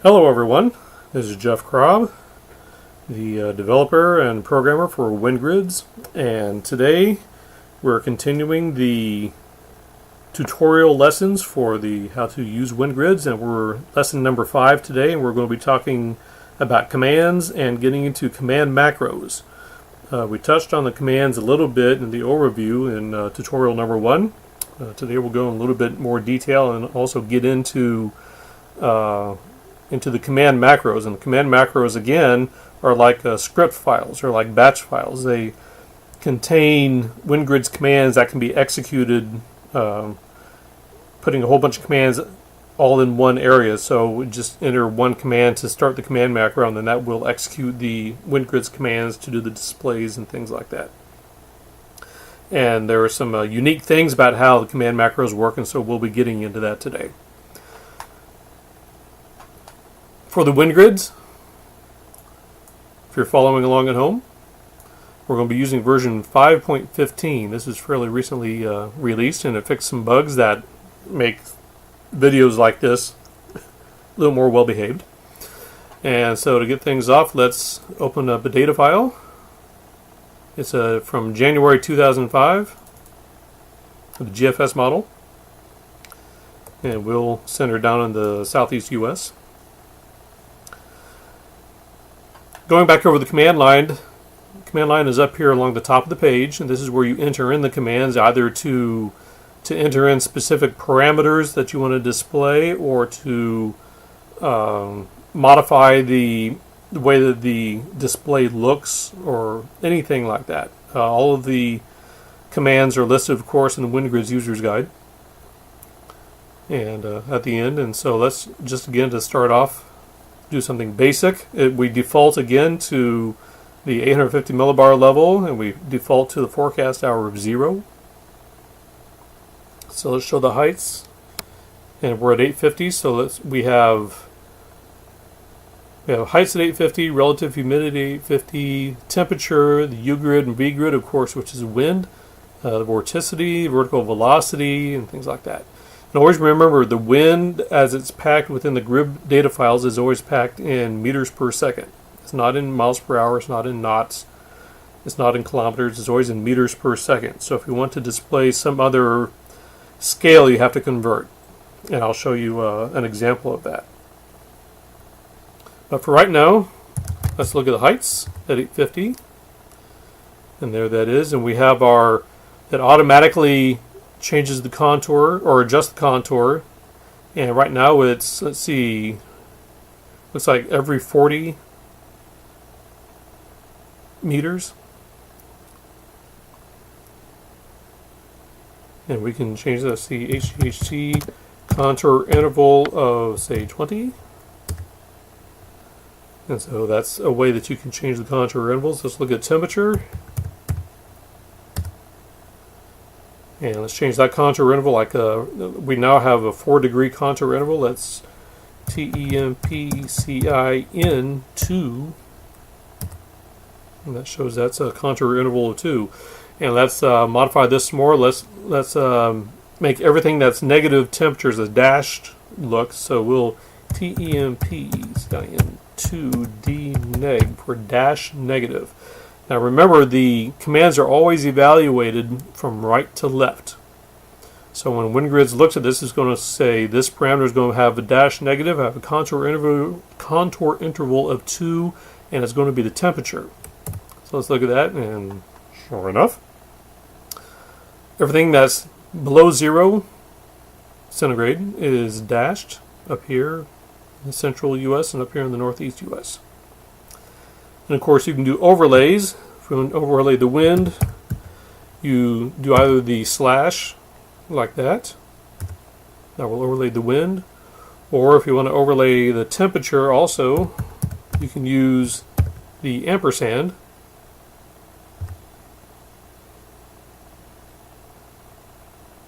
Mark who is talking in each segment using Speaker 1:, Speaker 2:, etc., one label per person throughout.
Speaker 1: Hello everyone, this is Jeff Krob, the developer and programmer for WINGRIDDS, and today we're continuing the tutorial lessons for the how to use WINGRIDDS, and we're lesson number 5 today, and we're going to be talking about commands and getting into command macros. We touched on the commands a little bit in the overview in tutorial number 1. Today we'll go in a little bit more detail and also get into the command macros. And the command macros, again, are like script files or like batch files. They contain WINGRIDDS commands that can be executed, putting a whole bunch of commands all in one area. So we just enter one command to start the command macro, and then that will execute the WINGRIDDS commands to do the displays and things like that. And there are some unique things about how the command macros work, and so we'll be getting into that today. For the WINGRIDDS, if you're following along at home, we're going to be using version 5.15. This is fairly recently released, and it fixed some bugs that make videos like this a little more well behaved. And so to get things off, let's open up a data file. It's from January 2005, the GFS model, and we'll center down in the southeast US. Going back over the command line is up here along the top of the page, and this is where you enter in the commands, either to enter in specific parameters that you want to display, or to modify the way that the display looks, or anything like that. All of the commands are listed, of course, in the WINGRIDDS User's Guide, and at the end. And so let's just, again, to start off, do something basic. We default again to the 850 millibar level, and we default to the forecast hour of 0. So let's show the heights, and we're at 850. So we have heights at 850, relative humidity 850, temperature, the U grid and V grid, of course, which is wind, the vorticity, vertical velocity, and things like that. And always remember, the wind, as it's packed within the grid data files, is always packed in meters per second. It's not in miles per hour, it's not in knots, it's not in kilometers, it's always in meters per second. So if you want to display some other scale, you have to convert. And I'll show you an example of that. But for right now, let's look at the heights at 850. And there that is. And we have that automatically changes the contour, or adjusts the contour, and right now it's, let's see, looks like every 40 meters, and we can change that. See, HHT contour interval of, say, 20, and so that's a way that you can change the contour intervals. Let's look at temperature. And let's change that contour interval. Like we now have a 4-degree contour interval. That's TEMPCIN2, and that shows that's a contour interval of 2. And let's modify this more. Let's make everything that's negative temperatures a dashed look. So we'll TEMPCIN2 neg for dash negative. Now remember, the commands are always evaluated from right to left. So when WINGRIDDS looks at this, it's going to say this parameter is going to have a dash negative, have a contour interval of 2, and it's going to be the temperature. So let's look at that, and sure enough, everything that's below 0 centigrade is dashed up here in the central US and up here in the northeast US. And of course, you can do overlays. If you want to overlay the wind, you do either the slash, like that. That will overlay the wind. Or if you want to overlay the temperature also, you can use the ampersand.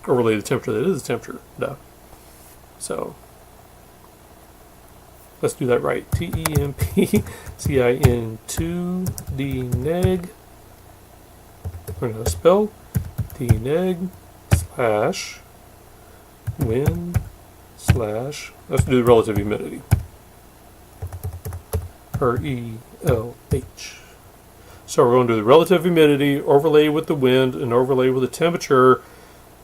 Speaker 1: Overlay the temperature. That is the temperature. Duh. So let's do that right. TEMPCIN2 neg. We're going to spell neg slash wind slash, let's do relative humidity. RELH. So we're going to do the relative humidity, overlay with the wind, and overlay with the temperature.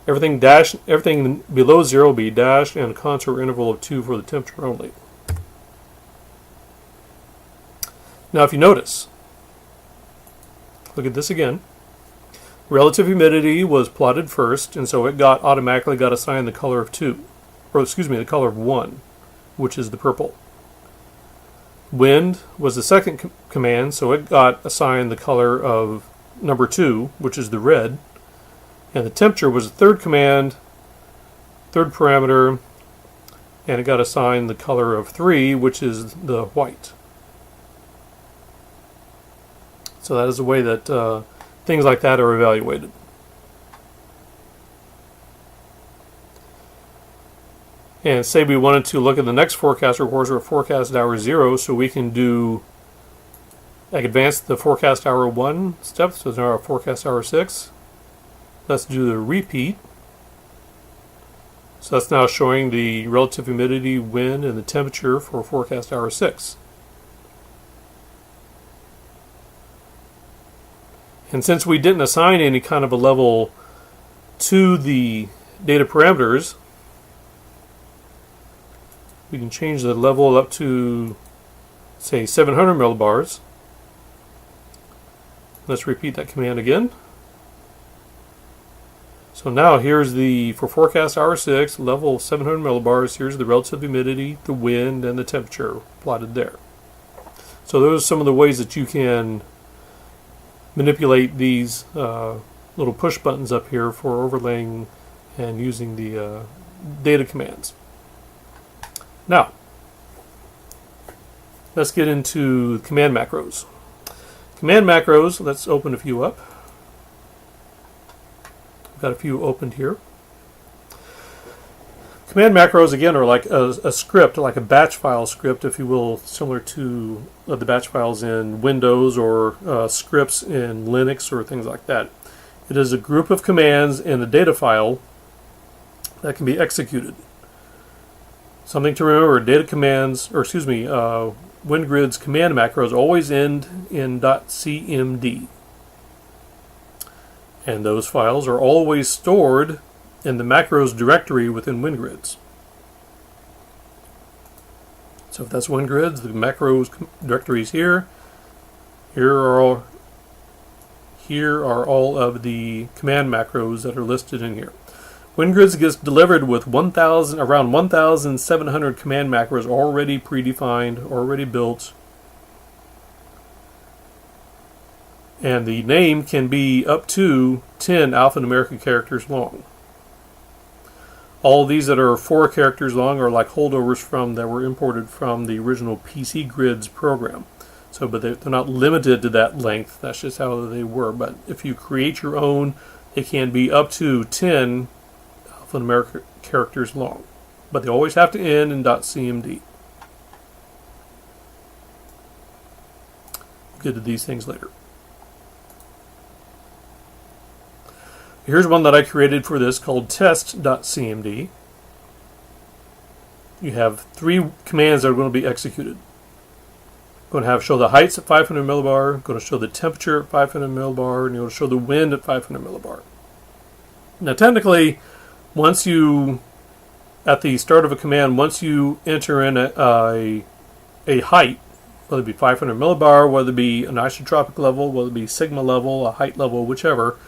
Speaker 1: Everything below 0 will be dashed, and a contour interval of 2 for the temperature only. Now if you notice, look at this again. Relative humidity was plotted first, and so it automatically got assigned the color of 2, or excuse me, the color of 1, which is the purple. Wind was the second command, so it got assigned the color of number 2, which is the red. And the temperature was the third command, third parameter, and it got assigned the color of 3, which is the white. So that is the way that things like that are evaluated. And say we wanted to look at the next forecast reports or forecast hour 0, so we can do, like, advance the forecast hour 1 step, so now our forecast hour 6. Let's do the repeat. So that's now showing the relative humidity, wind, and the temperature for forecast hour 6. And since we didn't assign any kind of a level to the data parameters, we can change the level up to, say, 700 millibars. Let's repeat that command again. So now here's for forecast hour 6, level 700 millibars. Here's the relative humidity, the wind, and the temperature plotted there. So those are some of the ways that you can manipulate these little push buttons up here for overlaying and using the data commands. Now, let's get into command macros. Command macros, let's open a few up. I've got a few opened here. Command macros, again, are like a script, like a batch file script, if you will, similar to the batch files in Windows or scripts in Linux or things like that. It is a group of commands in a data file that can be executed. Something to remember, data commands, or excuse me, WinGridd's command macros always end in .cmd. And those files are always stored in the macros directory within WinGridd's. So if that's WinGridd's, the macros directory is here. Here are all of the command macros that are listed in here. WinGridd's gets delivered with around 1,700 command macros already predefined, already built. And the name can be up to 10 alphanumeric characters long. All of these that are 4 characters long are like holdovers that were imported from the original PC Grids program. So, but they're not limited to that length. That's just how they were. But if you create your own, it can be up to 10 alphanumeric characters long. But they always have to end in .cmd. We'll get to these things later. Here's one that I created for this called test.cmd. You have 3 commands that are going to be executed. Going to show the heights at 500 millibar, going to show the temperature at 500 millibar, and you're going to show the wind at 500 millibar. Now technically, at the start of a command, once you enter in a height, whether it be 500 millibar, whether it be an isotropic level, whether it be sigma level, a height level, whichever,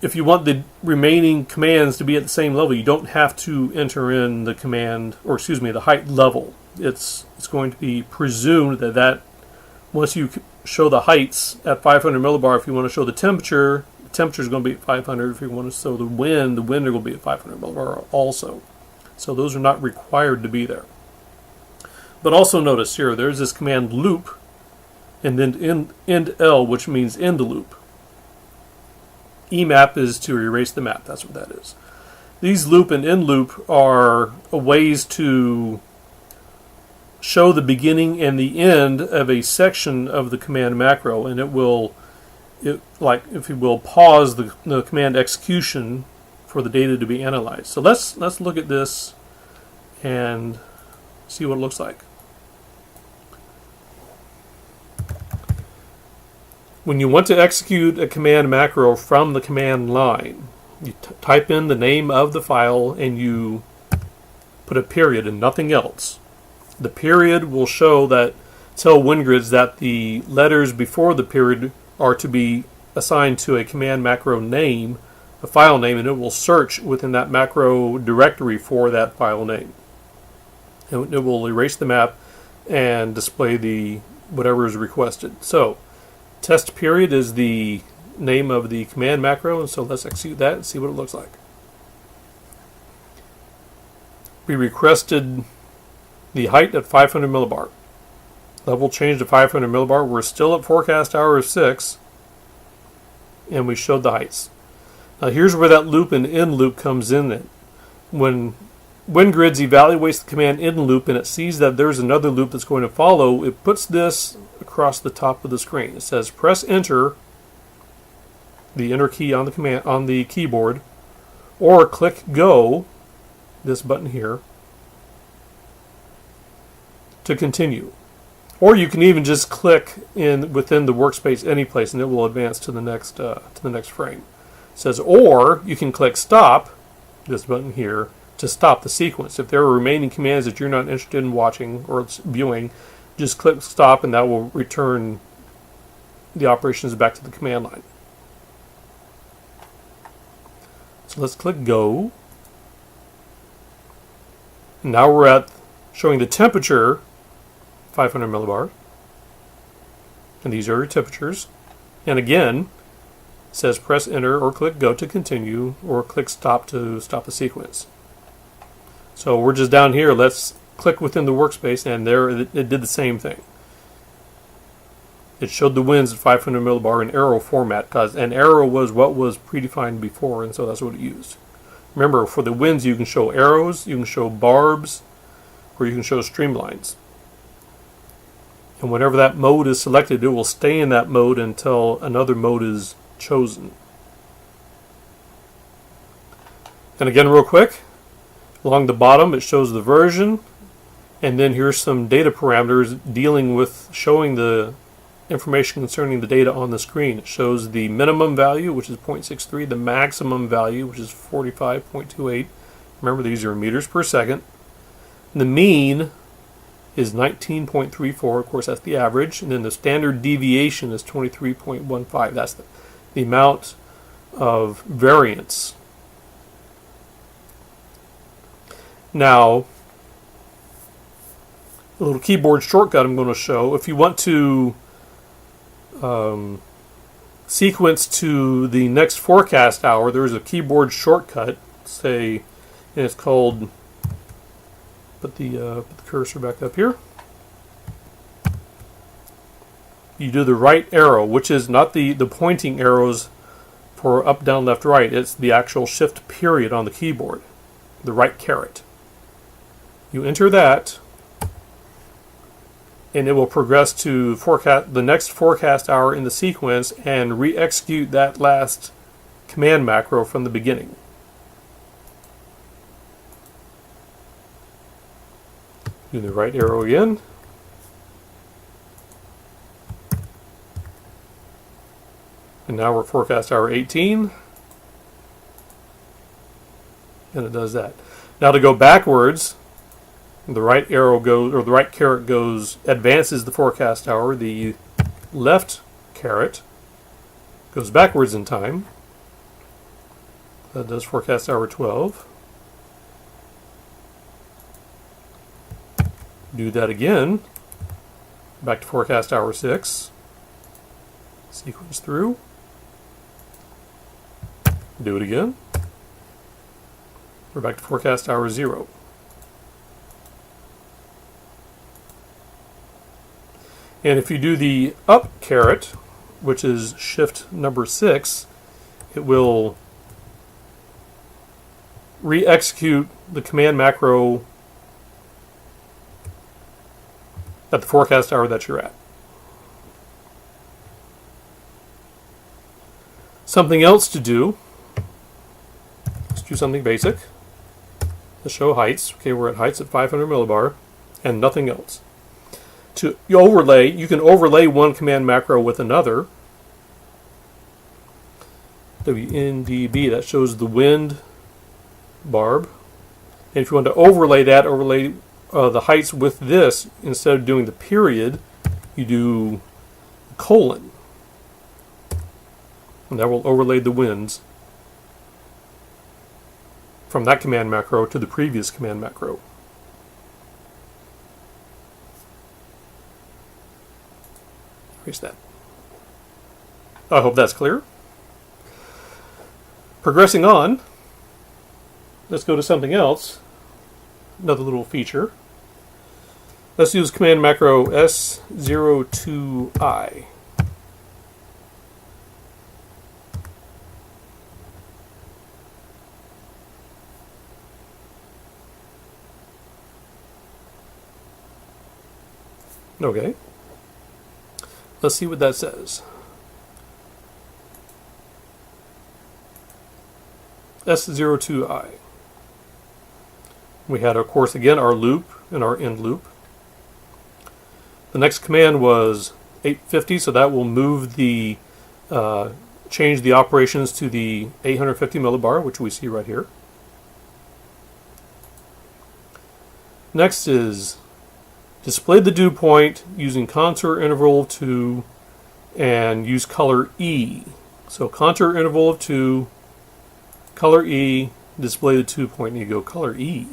Speaker 1: if you want the remaining commands to be at the same level, you don't have to enter in the command, or excuse me, the height level. It's going to be presumed that once you show the heights at 500 millibar, if you want to show the temperature is going to be at 500. If you want to show the wind are going to be at 500 millibar also. So those are not required to be there. But also notice here, there's this command loop, and then end L, which means end loop. Emap is to erase the map. That's what that is. These loop and end loop are ways to show the beginning and the end of a section of the command macro, and if you will, pause the command execution for the data to be analyzed. So let's look at this and see what it looks like. When you want to execute a command macro from the command line, you type in the name of the file and you put a period and nothing else. The period will tell WinGrids that the letters before the period are to be assigned to a command macro name, a file name, and it will search within that macro directory for that file name. And it will erase the map and display the whatever is requested. So test period is the name of the command macro, and so let's execute that and see what it looks like. We requested the height at 500 millibar. Level changed to 500 millibar. We're still at forecast hour 6, and we showed the heights. Now here's where that loop and in loop comes in. Then, when WinGrids evaluates the command in loop and it sees that there's another loop that's going to follow, it puts this across the top of the screen. It says press enter, the enter key on the keyboard, or click go, this button here, to continue. Or you can even just click within the workspace any place and it will advance to the next frame. It says, or you can click stop, this button here, to stop the sequence. If there are remaining commands that you're not interested in watching or viewing, just click stop and that will return the operations back to the command line. So let's click go. And now we're at showing the temperature, 500 millibar. And these are your temperatures. And again, it says press enter or click go to continue or click stop to stop the sequence. So we're just down here. Let's click within the workspace, and there it did the same thing. It showed the winds at 500 millibar in arrow format, because an arrow was what was predefined before, and so that's what it used. Remember, for the winds you can show arrows, you can show barbs, or you can show streamlines. And whenever that mode is selected, it will stay in that mode until another mode is chosen. And again, real quick, along the bottom it shows the version, and then here's some data parameters dealing with showing the information concerning the data on the screen. It shows the minimum value, which is 0.63, the maximum value, which is 45.28. Remember, these are meters per second. The mean is 19.34, of course that's the average, and then the standard deviation is 23.15. That's the amount of variance. Now, a little keyboard shortcut I'm going to show. If you want to sequence to the next forecast hour, there's a keyboard shortcut, and it's called, put the cursor back up here. You do the right arrow, which is not the pointing arrows for up, down, left, right. It's the actual shift period on the keyboard, the right caret. You enter that, and it will progress to the next forecast hour in the sequence and re-execute that last command macro from the beginning. Do the right arrow again. And now we're forecast hour 18. And it does that. Now to go backwards, the right arrow goes, or the right caret goes, advances the forecast hour. The left caret goes backwards in time. That does forecast hour 12. Do that again. Back to forecast hour 6. Sequence through. Do it again. We're back to forecast hour 0. And if you do the up caret, which is shift number 6, it will re-execute the command macro at the forecast hour that you're at. Something else to do, let's do something basic. Let's show heights. Okay, we're at heights at 500 millibar and nothing else. You can overlay one command macro with another. WNDB, that shows the wind barb. And if you want to overlay that, overlay the heights with this, instead of doing the period, you do colon. And that will overlay the winds from that command macro to the previous command macro. Erase that. I hope that's clear. Progressing on, let's go to something else. Another little feature. Let's use command macro S02I. Okay. Let's see what that says. S02I. We had, of course, again, our loop and our end loop. The next command was 850, so that will move the, change the operations to the 850 millibar, which we see right here. Next is display the dew point using contour interval of 2 and use color E. So contour interval of 2, color E, display the dew point, and you go color E.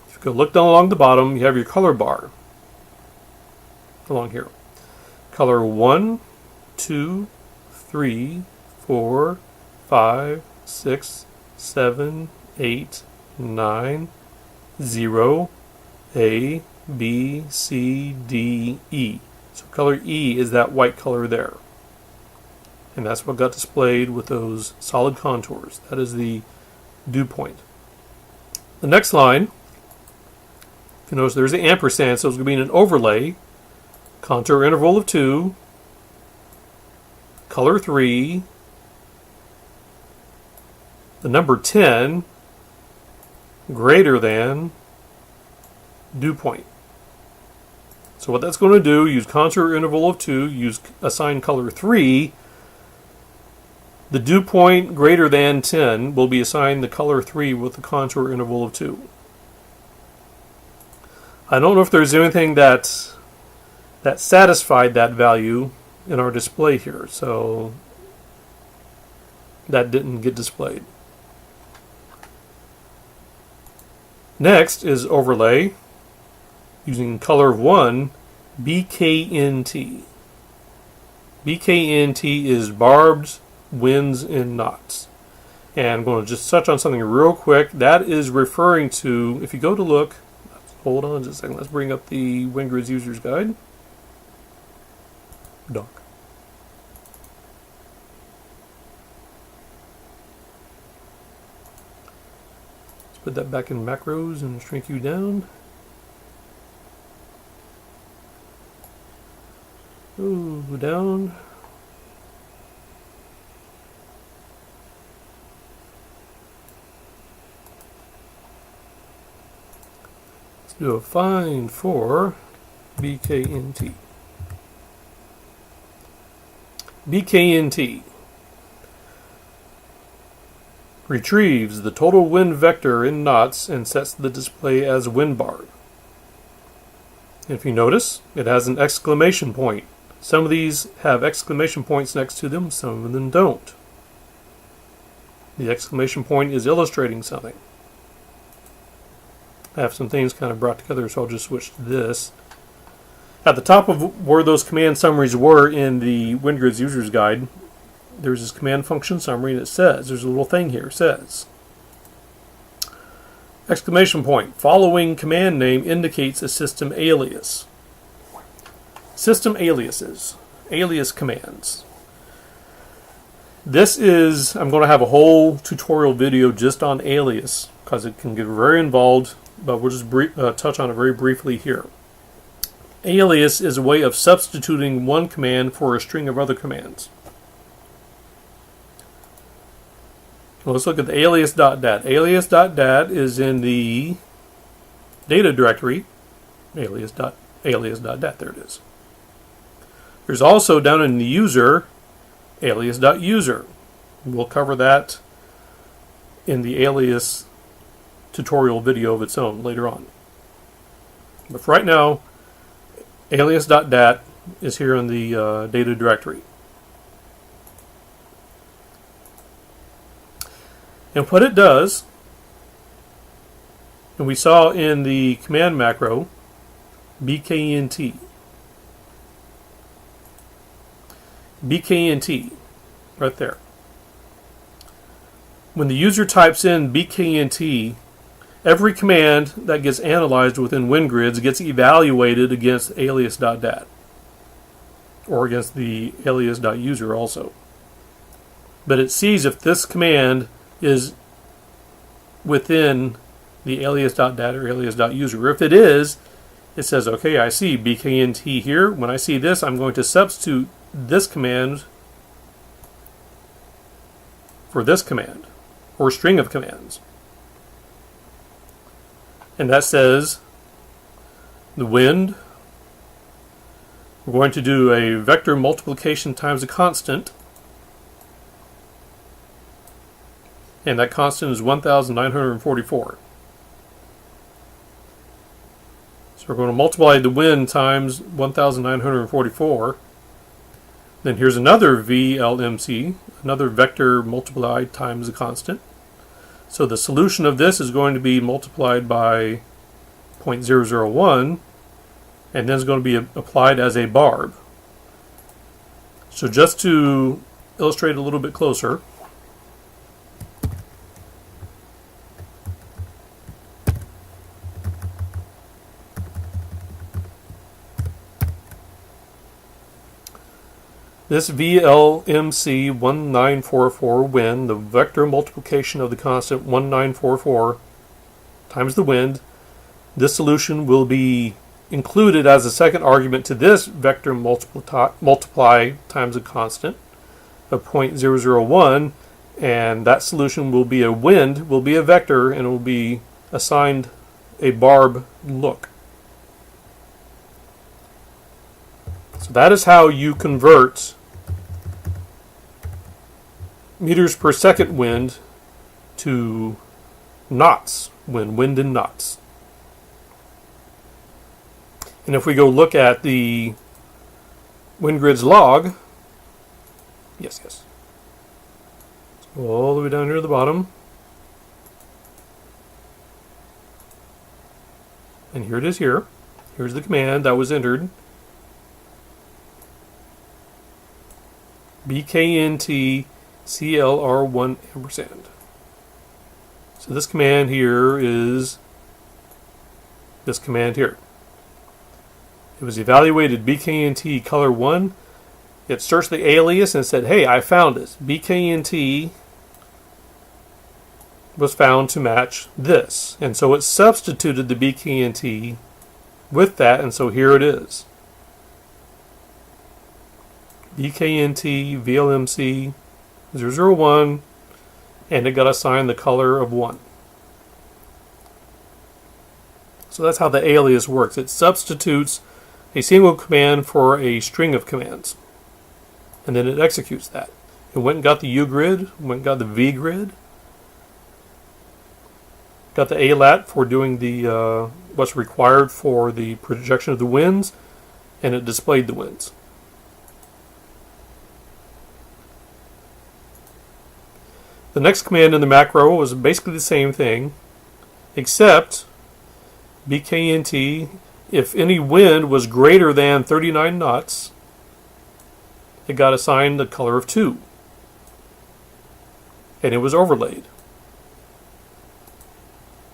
Speaker 1: If you go look down along the bottom, you have your color bar along here. Color 1, 2, 3, 4, 5, 6, 7, 8, 9, 0, A, B, C, D, E. So color E is that white color there. And that's what got displayed with those solid contours. That is the dew point. The next line, if you notice there's the ampersand, so it's going to be in an overlay. Contour interval of 2, color 3, the number 10, greater than dew point. So what that's going to do, use contour interval of 2, assign color 3. The dew point greater than 10 will be assigned the color 3 with the contour interval of 2. I don't know if there's anything that satisfied that value in our display here, so that didn't get displayed. Next is overlay using color 1, BKNT. BKNT is barbed winds and knots. And I'm going to just touch on something real quick. That is referring to, if you go to look, hold on just a second, let's bring up the WINGRIDDS User's Guide. Doc. Let's put that back in macros and shrink you down. Ooh, down. Let's do a find for BKNT. BKNT retrieves the total wind vector in knots and sets the display as wind bar. If you notice, it has an exclamation point. Some of these have exclamation points next to them, some of them don't. The exclamation point is illustrating something. I have some things kind of brought together, so I'll just switch to this. At the top of where those command summaries were in the WINGRIDDS User's Guide, there's this command function summary, and it says, there's a little thing here, it says, exclamation point, following command name indicates a system alias. System aliases, alias commands. This is, I'm going to have a whole tutorial video just on alias, because it can get very involved, but we'll just touch on it very briefly here. Alias is a way of substituting one command for a string of other commands. Well, let's look at the alias.dat. Alias.dat is in the data directory. Alias.dat, there it is. There's also down in the user alias.user. We'll cover that in the alias tutorial video of its own later on. But for right now, alias.dat is here in the data directory. And what it does, and we saw in the command macro, bknt. bknt, right there. When the user types in bknt, every command that gets analyzed within WinGrids gets evaluated against alias.dat, or against the alias.user also. But it sees if this command is within the alias.dat or alias.user. If it is, it says, okay, I see bknt here. When I see this, I'm going to substitute this command for this command, or string of commands. And that says the wind, we're going to do a vector multiplication times a constant, and that constant is 1944. So we're going to multiply the wind times 1944. Then here's another VLMC, another vector multiplied times a constant. So the solution of this is going to be multiplied by 0.001, and then it's going to be applied as a barb. So just to illustrate a little bit closer, this VLMC 1944 wind, the vector multiplication of the constant 1944 times the wind, this solution will be included as a second argument to this vector multiply times a constant of 0.001, and that solution will be a wind, will be a vector, and it will be assigned a barb look. So that is how you convert meters per second wind to knots, wind in knots. And if we go look at the WinGridd's log, yes, let's go all the way down here to the bottom. And here it is here. Here's the command that was entered. bknt CLR1 ampersand. So this command here is this command here. It was evaluated bknt color 1. It searched the alias and said, hey, I found it. bknt was found to match this. And so it substituted the bknt with that, and so here it is. bknt VLMC 001, and it got assigned the color of 1. So that's how the alias works. It substitutes a single command for a string of commands, and then it executes that. It went and got the U-grid, went and got the V-grid, got the ALAT for doing the what's required for the projection of the winds, and it displayed the winds. The next command in the macro was basically the same thing, except bknt, if any wind was greater than 39 knots, it got assigned the color of 2. And it was overlaid.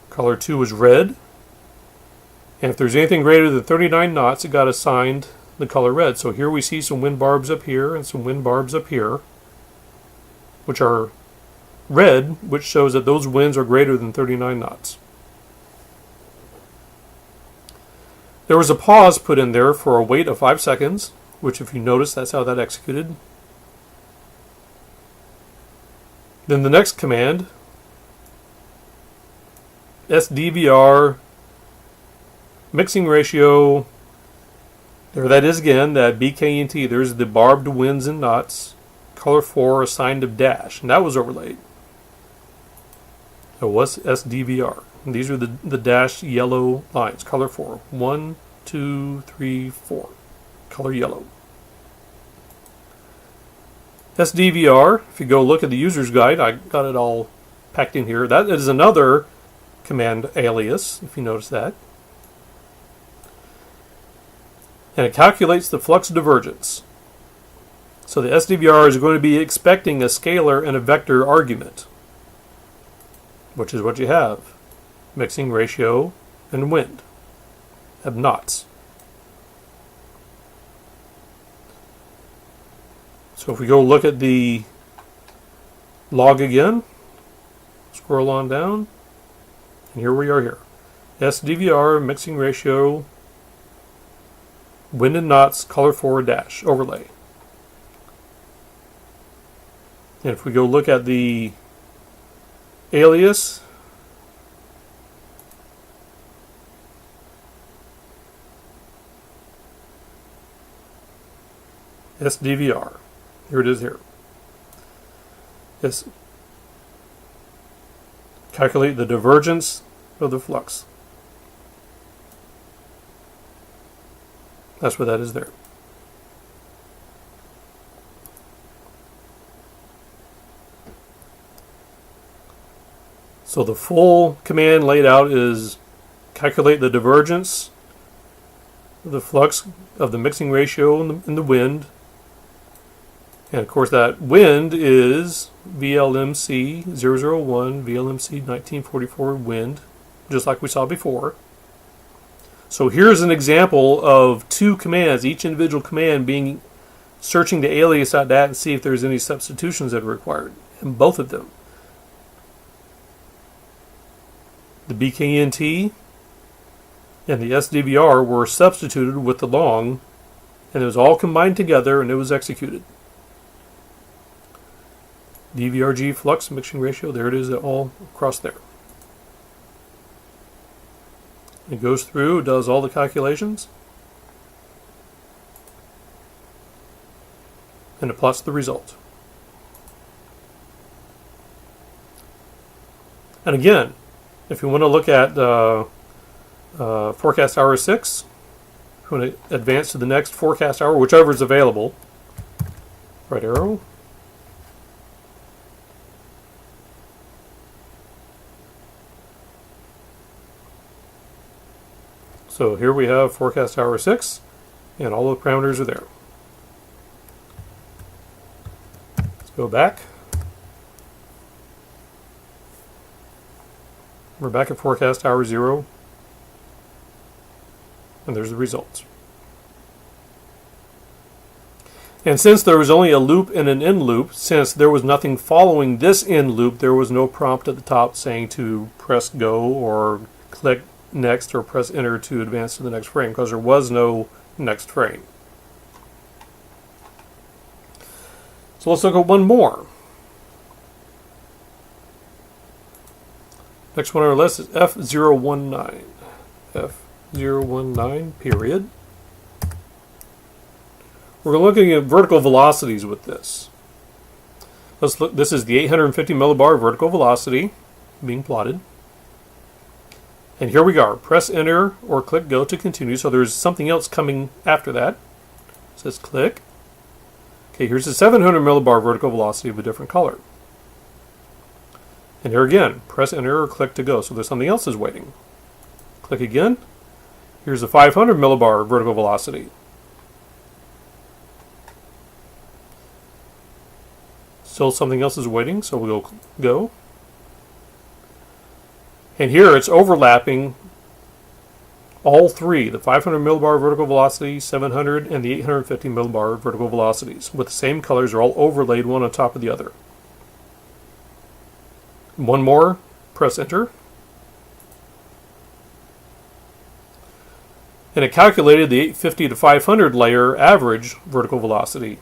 Speaker 1: Color 2 was red. And if there's anything greater than 39 knots, it got assigned the color red. So here we see some wind barbs up here and some wind barbs up here, which are red, which shows that those winds are greater than 39 knots. There was a pause put in there for a wait of 5 seconds, which if you notice, that's how that executed. Then the next command, SDVR, mixing ratio, there that is again, that bknt, there's the barbed winds and knots, color 4 assigned to dash, and that was overlaid. So what's SDVR? And these are the dashed yellow lines, color 4. 1, 2, 3, 4. Color yellow. SDVR, if you go look at the user's guide, I got it all packed in here. That is another command alias, if you notice that. And it calculates the flux divergence. So the SDVR is going to be expecting a scalar and a vector argument, which is what you have. Mixing ratio and wind. Have knots. So if we go look at the log again, scroll on down, and here we are here. SDVR, mixing ratio, wind and knots, color 4 dash, overlay. And if we go look at the alias, SDVR. Here it is here. Yes. Calculate the divergence of the flux. That's what that is there. So the full command laid out is calculate the divergence of the flux of the mixing ratio in the wind. And of course that wind is VLMC 001, VLMC 1944 wind, just like we saw before. So here's an example of two commands, each individual command being searching the alias.dat and see if there's any substitutions that are required in both of them. The BKNT and the SDVR were substituted with the long, and it was all combined together and it was executed. DVRG flux mixing ratio, there it is all across there. It goes through, does all the calculations, and it plots the result. And again, if you want to look at forecast hour 6, if you want to advance to the next forecast hour, whichever is available, right arrow. So here we have forecast hour 6, and all the parameters are there. Let's go back. We're back at forecast hour 0, and there's the results. And since there was only a loop and an end loop, since there was nothing following this end loop, there was no prompt at the top saying to press go or click next or press enter to advance to the next frame, because there was no next frame. So let's look at one more. Next one on our list is F019. F019 period. We're looking at vertical velocities with this. Let's look. This is the 850 millibar vertical velocity being plotted. And here we are. Press enter or click go to continue. So there's something else coming after that. It says click. Okay, here's the 700 millibar vertical velocity of a different color. And here again, press enter or click to go. So there's something else is waiting. Click again. Here's the 500 millibar vertical velocity. Still something else is waiting, so we'll go. And here it's overlapping all three, the 500 millibar vertical velocity, 700, and the 850 millibar vertical velocities. With the same colors, are all overlaid one on top of the other. One more, press enter. And it calculated the 850 to 500 layer average vertical velocity.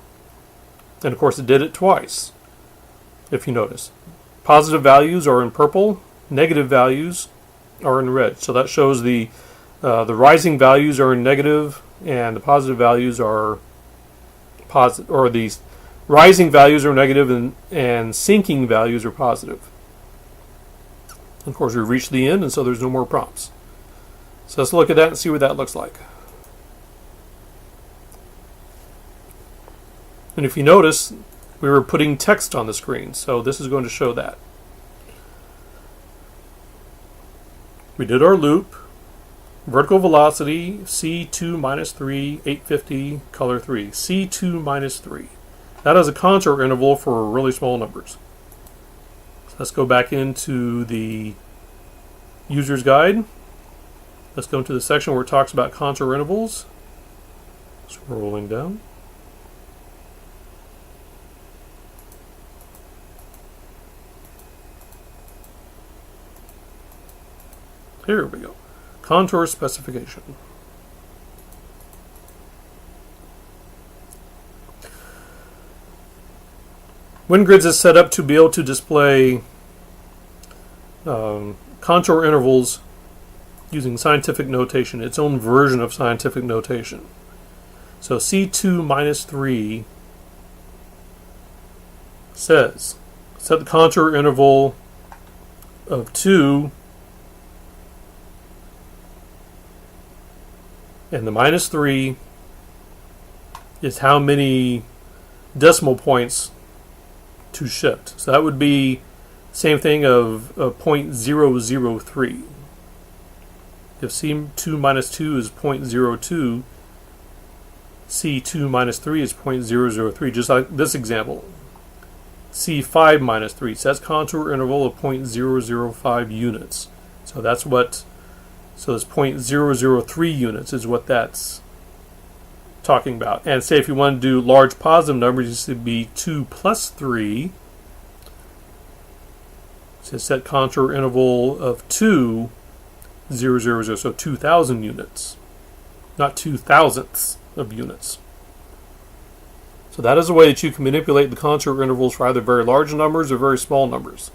Speaker 1: And of course it did it twice, if you notice. Positive values are in purple, negative values are in red. So that shows the rising values are in negative and the positive values are positive, or the Rising values are negative and sinking values are positive. Of course, we've reached the end, and so there's no more prompts. So let's look at that and see what that looks like. And if you notice, we were putting text on the screen, so this is going to show that. We did our loop. Vertical velocity, C2 minus 3, 850, color 3. C2 minus 3. That is a contour interval for really small numbers. So let's go back into the user's guide. Let's go into the section where it talks about contour intervals. Scrolling down. Here we go. Contour specification. WINGRIDDS is set up to be able to display contour intervals using scientific notation, its own version of scientific notation. So C2 minus 3 says, set the contour interval of 2, and the minus 3 is how many decimal points to shift. So that would be same thing of 0.003. If C2 minus 2 is 0.02, C2 minus 3 is 0.003, just like this example. C5 minus 3, so that's contour interval of 0.005 units. So that's what, so it's 0.003 units is what that's talking about. And say if you want to do large positive numbers, this would be 2 plus 3. So set contour interval of 2, 0, 0, 0, so 2,000 units, not 2,000ths of units. So that is a way that you can manipulate the contour intervals for either very large numbers or very small numbers.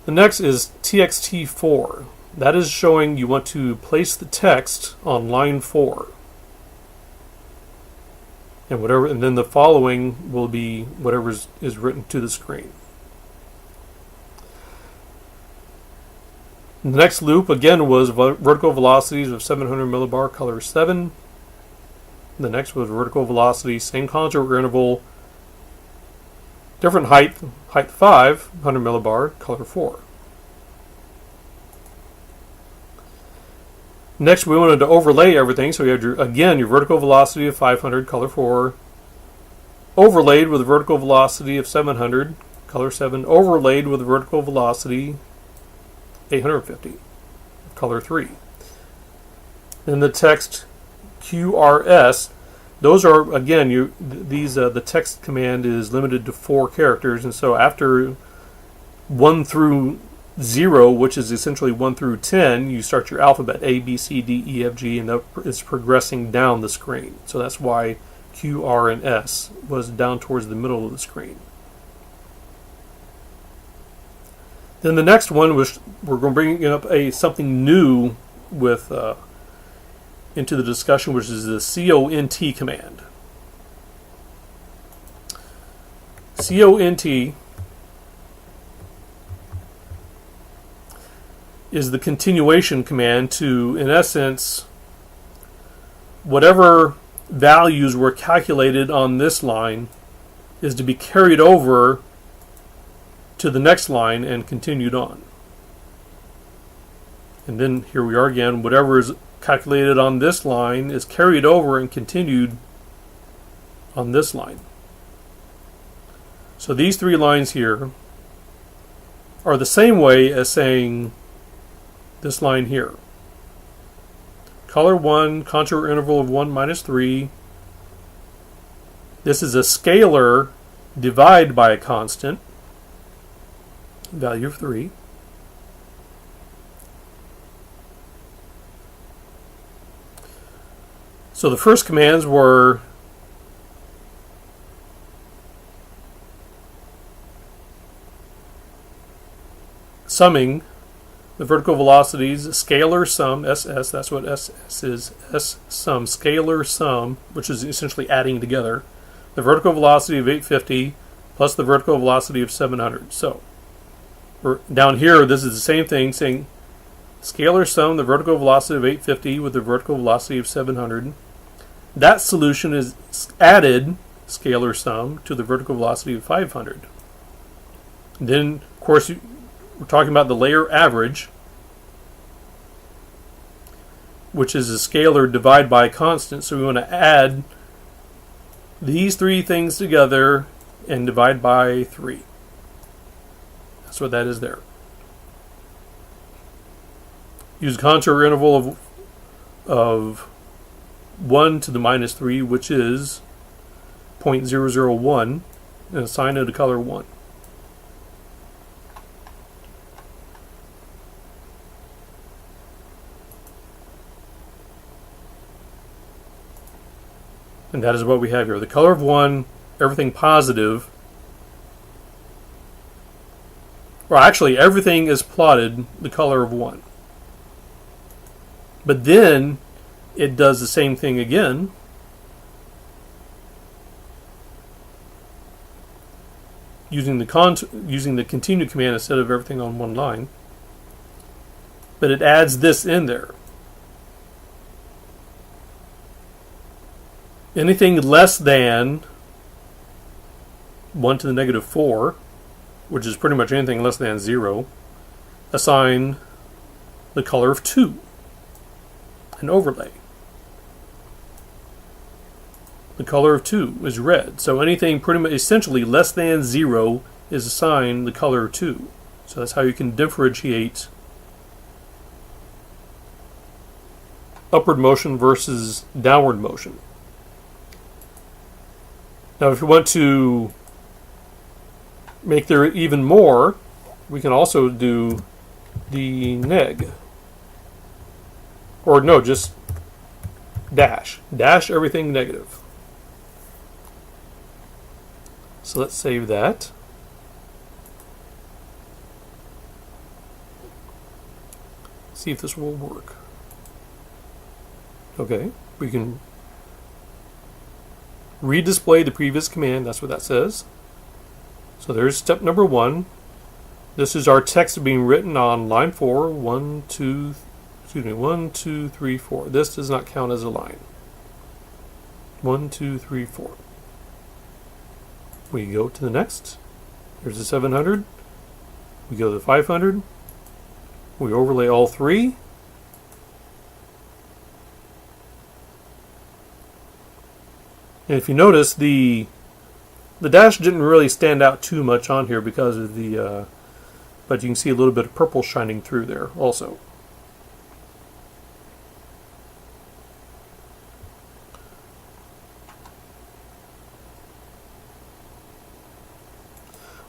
Speaker 1: The next is txt4. That is showing you want to place the text on line 4. And then the following will be whatever is written to the screen. The next loop again was vertical velocities of 700 millibar, color 7. The next was vertical velocity, same contour interval, different height 5, 100 millibar, color 4. Next, we wanted to overlay everything, so you had your vertical velocity of 500, color 4, overlaid with a vertical velocity of 700, color 7, overlaid with a vertical velocity 850, color 3. Then the text QRS, those are, again, the text command is limited to 4 characters, and so after 1 through 0, which is essentially 1 through 10, you start your alphabet A, B, C, D, E, F, G, and that is progressing down the screen. So that's why Q, R, and S was down towards the middle of the screen. Then the next one was, we're going to bring up something new with into the discussion, which is the CONT command. CONT is the continuation command to, in essence, whatever values were calculated on this line is to be carried over to the next line and continued on. And then here we are again, whatever is calculated on this line is carried over and continued on this line. So these 3 lines here are the same way as saying this line here. Color 1, contour interval of 1 minus 3. This is a scalar divide by a constant, value of 3. So the first commands were summing the vertical velocities, scalar sum, SS, that's what SS is, S sum, scalar sum, which is essentially adding together, the vertical velocity of 850 plus the vertical velocity of 700. So, we're down here, this is the same thing, saying scalar sum, the vertical velocity of 850 with the vertical velocity of 700. That solution is added, scalar sum, to the vertical velocity of 500. Then, of course, we're talking about the layer average, which is a scalar divided by a constant. So we want to add these three things together and divide by 3. That's what that is there. Use a contour interval of 1 to the minus 3, which is 0.001, and assign it a color 1. And that is what we have here. The color of 1, everything positive. Well, actually, everything is plotted the color of 1. But then it does the same thing again. Using the continue command instead of everything on one line. But it adds this in there. Anything less than 1 to the negative 4, which is pretty much anything less than 0, assign the color of 2, an overlay. The color of 2 is red. So anything pretty much essentially less than 0 is assigned the color of 2. So that's how you can differentiate upward motion versus downward motion. Now, if you want to make there even more, we can also do the neg. Or no, just dash. Dash everything negative. So let's save that. See if this will work. Okay, we can redisplay the previous command. That's what that says. So there's step number 1. This is our text being written on line 4. 1, 2, 3, 4. This does not count as a line. 1, 2, 3, 4. We go to the next. Here's the 700. We go to the 500. We overlay all 3. And if you notice, the dash didn't really stand out too much on here because of the, but you can see a little bit of purple shining through there also.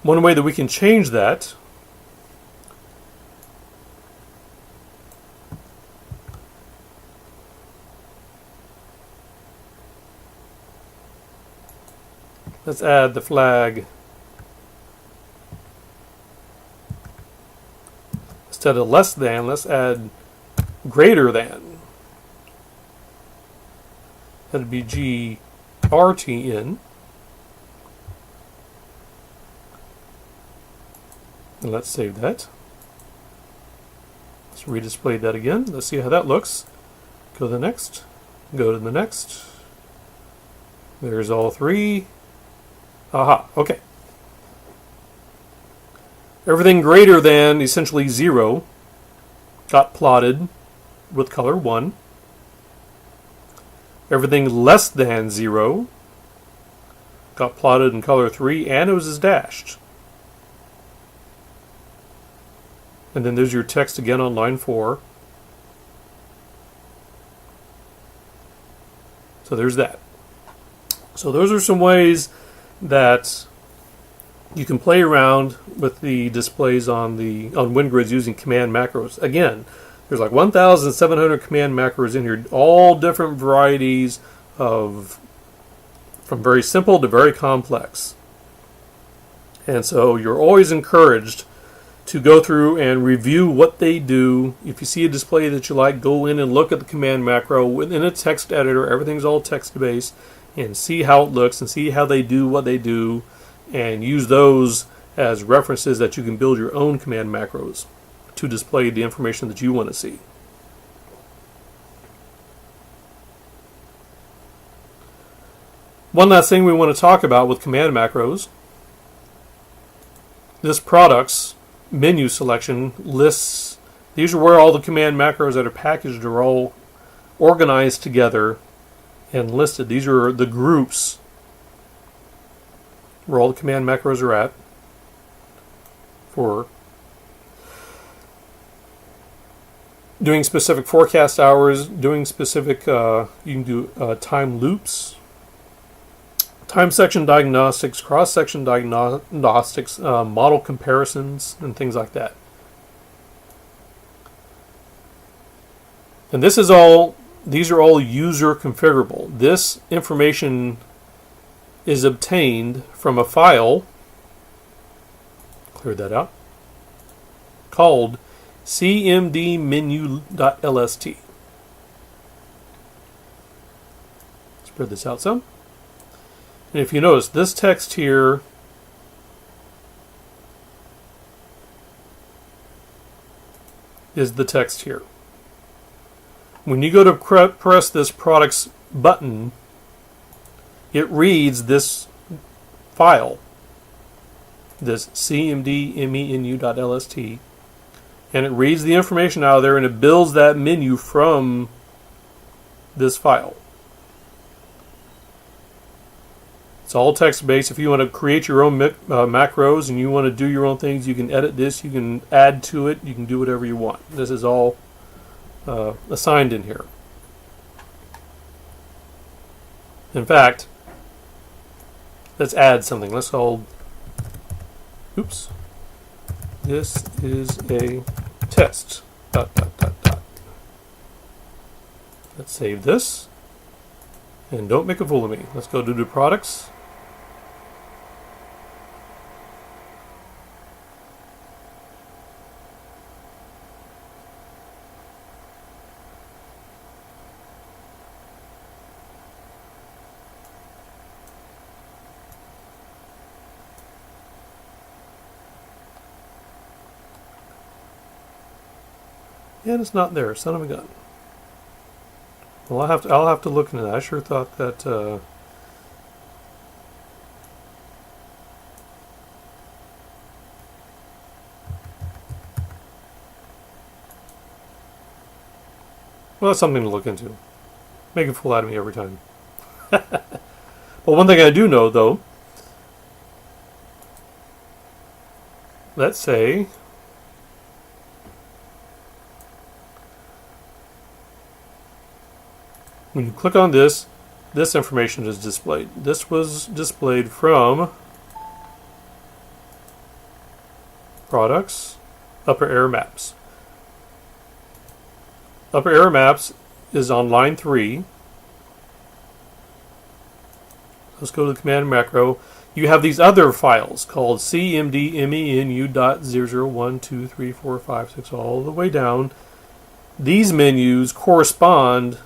Speaker 1: One way that we can change that let's add the flag instead of less than, let's add greater than. That'd be GRTN. And let's save that. Let's redisplay that again. Let's see how that looks. Go to the next. Go to the next. There's all 3. Aha, okay. Everything greater than essentially 0 got plotted with color 1. Everything less than 0 got plotted in color 3, and it was dashed. And then there's your text again on line 4. So there's that. So those are some ways that you can play around with the displays on WinGrids using command macros. Again, there's like 1,700 command macros in here, all different varieties of, from very simple to very complex. And so you're always encouraged to go through and review what they do. If you see a display that you like, go in and look at the command macro within a text editor. Everything's all text-based, and see how it looks and see how they do what they do, and use those as references that you can build your own command macros to display the information that you want to see. One last thing we want to talk about with command macros. This product's menu selection lists, these are where all the command macros that are packaged are all organized together and listed. These are the groups where all the command macros are at for doing specific forecast hours, doing specific, you can do time loops, time section diagnostics, cross-section diagnostics, model comparisons, and things like that. And this is all, these are all user configurable. This information is obtained from a file, clear that out, called cmdmenu.lst. Spread this out some. And if you notice, this text here is the text here. When you go to press this products button, it reads this file, this cmdmenu.lst, and it reads the information out of there, and it builds that menu from this file. It's all text-based. If you want to create your own macros and you want to do your own things, you can edit this, you can add to it, you can do whatever you want. This is all assigned in here. In fact, let's add something. Let's call, oops, this is a test, ... Let's save this, and don't make a fool of me. Let's go to the products. And it's not there, son of a gun. Well, I'll have to look into that. I sure thought that well, that's something to look into. Make a fool out of me every time. But one thing I do know, though, let's say when you click on this, this information is displayed. This was displayed from Products, Upper Arrow Maps. Upper Arrow Maps is on line 3. Let's go to the command macro. You have these other files called cmdmenu.0012345 all the way down. These menus correspond,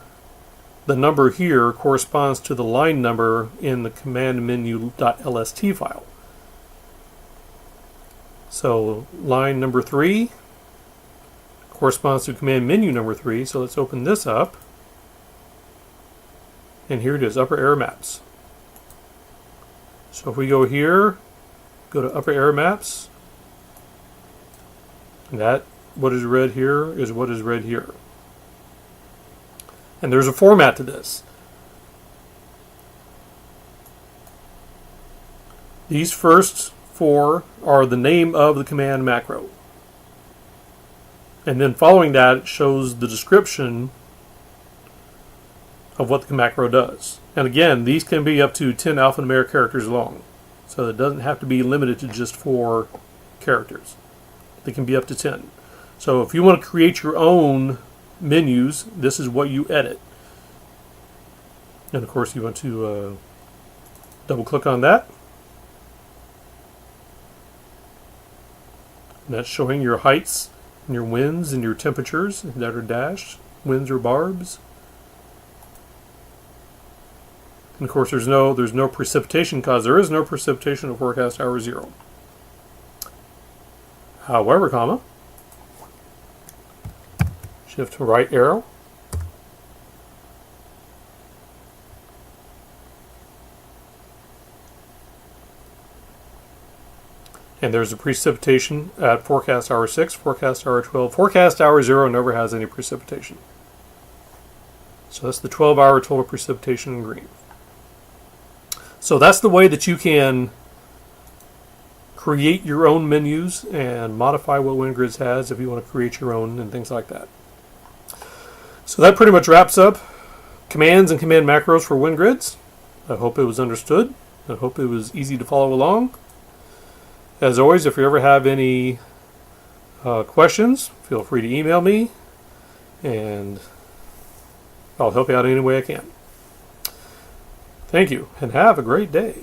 Speaker 1: the number here corresponds to the line number in the command menu.lst file. So line number 3 corresponds to command menu number 3. So let's open this up. And here it is, Upper Arrow Maps. So if we go here, go to Upper Arrow Maps, that what is read here is what is read here. And there's a format to this. These first 4 are the name of the command macro. And then following that, it shows the description of what the macro does. And again, these can be up to 10 alphanumeric characters long. So it doesn't have to be limited to just 4 characters. They can be up to 10. So if you want to create your own menus, this is what you edit. And of course you want to double click on that. And that's showing your heights and your winds and your temperatures that are dashed, winds or barbs. And of course there's no precipitation because there is no precipitation at forecast hour 0. However, comma, shift to right arrow, and there's a precipitation at forecast hour 6, forecast hour 12. Forecast hour 0 never has any precipitation. So that's the 12-hour total precipitation in green. So that's the way that you can create your own menus and modify what WinGrids has if you want to create your own and things like that. So that pretty much wraps up commands and command macros for WinGrids. I hope it was understood. I hope it was easy to follow along. As always, if you ever have any questions, feel free to email me and I'll help you out any way I can. Thank you and have a great day.